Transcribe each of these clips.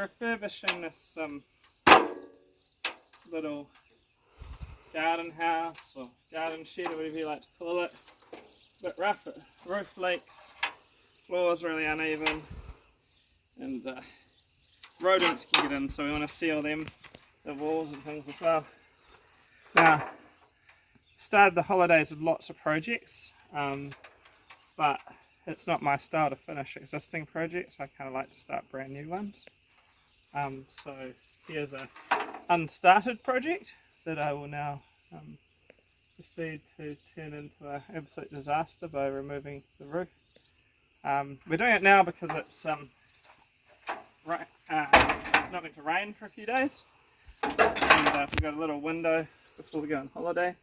refurbishing this little garden house or garden shed or whatever you like to call it. It's a bit rough, roof leaks, floor's really uneven, and rodents can get in, so we want to seal them, the walls and things as well. Now, started the holidays with lots of projects, but it's not my style to finish existing projects. I kind of like to start brand new ones. So here's an unstarted project that I will now proceed to turn into an absolute disaster by removing the roof. We're doing it now because it's not going to rain for a few days, and we've got a little window before we go on holiday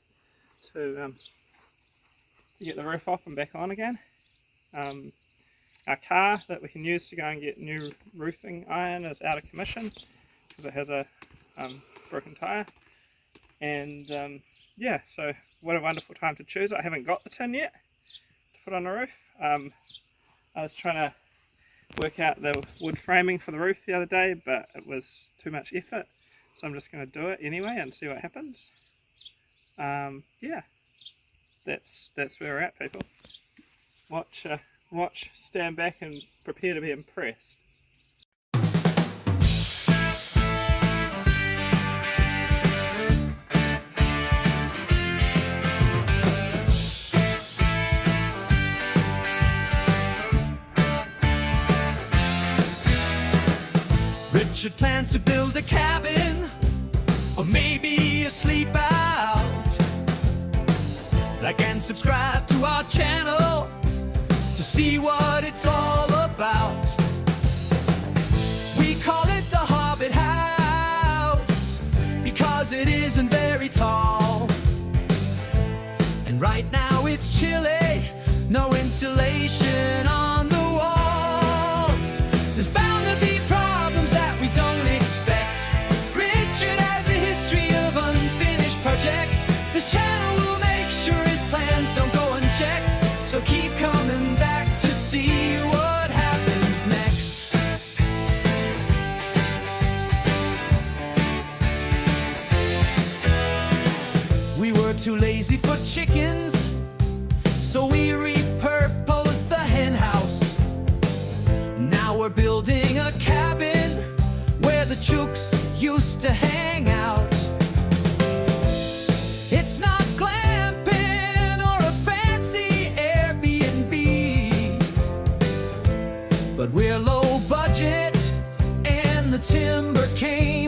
to get the roof off and back on again. Our car that we can use to go and get new roofing iron is out of commission because it has a broken tyre, and yeah, so what a wonderful time to choose. I haven't got the tin yet to put on the roof. I was trying to work out the wood framing for the roof the other day, but it was too much effort, so I'm just going to do it anyway and see what happens. Yeah, that's where we're at, people. Watch, stand back and prepare to be impressed. Richard plans to build a cabin, or maybe a sleep out. Like and subscribe to our channel to see what it's all about. We call it the Hobbit House because it isn't very tall, and right now it's chilly, no insulation on the walls. There's bound to be problems that we don't expect. Richard has a history of unfinished projects. This channel will make sure his plans don't go unchecked, so keep coming back to see what happens next. We were too lazy for chickens, so we repurposed the hen house. Now we're building a cabin where the chooks used to hang out. It's not glamping or a fancy Airbnb, but we're low budget and the timber came